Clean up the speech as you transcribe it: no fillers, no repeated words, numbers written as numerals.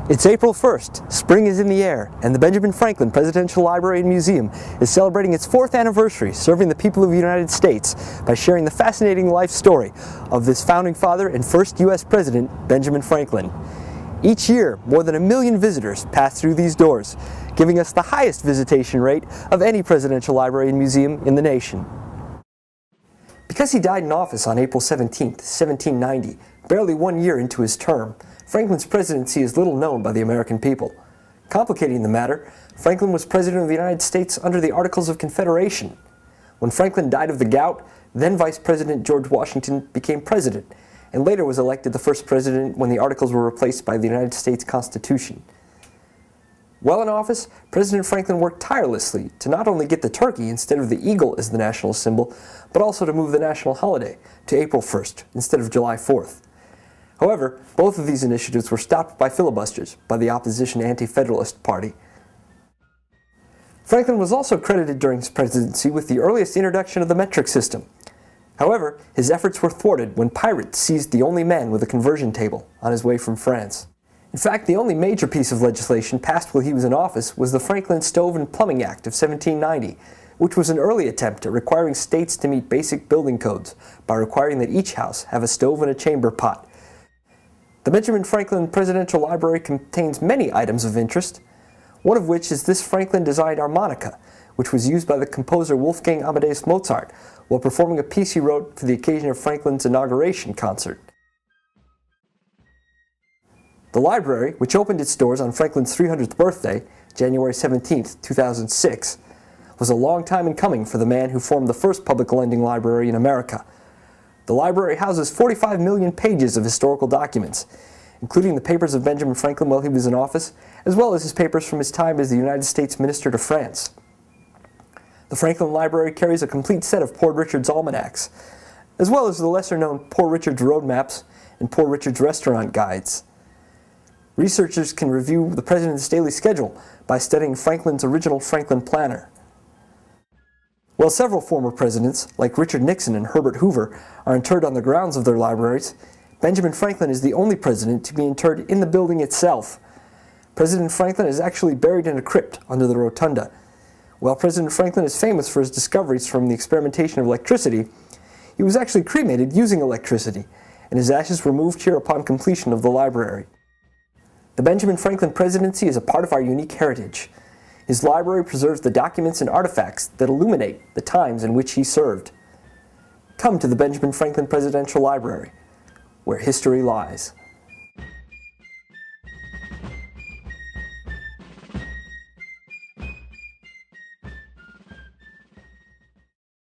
It's April 1st, spring is in the air, and the Benjamin Franklin Presidential Library and Museum is celebrating its 4th anniversary, serving the people of the United States by sharing the fascinating life story of this founding father and first U.S. President, Benjamin Franklin. Each year, more than 1 million visitors pass through these doors, giving us the highest visitation rate of any presidential library and museum in the nation. Because he died in office on April 17, 1790, barely 1 year into his term, Franklin's presidency is little known by the American people. Complicating the matter, Franklin was President of the United States under the Articles of Confederation. When Franklin died of the gout, then Vice President George Washington became president, and later was elected the first president when the Articles were replaced by the United States Constitution. While in office, President Franklin worked tirelessly to not only get the turkey instead of the eagle as the national symbol, but also to move the national holiday to April 1st instead of July 4th. However, both of these initiatives were stopped by filibusters by the opposition Anti-Federalist Party. Franklin was also credited during his presidency with the earliest introduction of the metric system. However, his efforts were thwarted when pirates seized the only man with a conversion table on his way from France. In fact, the only major piece of legislation passed while he was in office was the Franklin Stove and Plumbing Act of 1790, which was an early attempt at requiring states to meet basic building codes by requiring that each house have a stove and a chamber pot. The Benjamin Franklin Presidential Library contains many items of interest, one of which is this Franklin-designed harmonica, which was used by the composer Wolfgang Amadeus Mozart while performing a piece he wrote for the occasion of Franklin's inauguration concert. The library, which opened its doors on Franklin's 300th birthday, January 17, 2006, was a long time in coming for the man who formed the first public lending library in America. The library houses 45 million pages of historical documents, including the papers of Benjamin Franklin while he was in office, as well as his papers from his time as the United States Minister to France. The Franklin Library carries a complete set of Poor Richard's almanacs, as well as the lesser-known Poor Richard's road maps and Poor Richard's restaurant guides. Researchers can review the President's daily schedule by studying Franklin's original Franklin Planner. While several former presidents, like Richard Nixon and Herbert Hoover, are interred on the grounds of their libraries, Benjamin Franklin is the only president to be interred in the building itself. President Franklin is actually buried in a crypt under the rotunda. While President Franklin is famous for his discoveries from the experimentation of electricity, he was actually cremated using electricity, and his ashes were moved here upon completion of the library. The Benjamin Franklin presidency is a part of our unique heritage. His library preserves the documents and artifacts that illuminate the times in which he served. Come to the Benjamin Franklin Presidential Library, where history lies.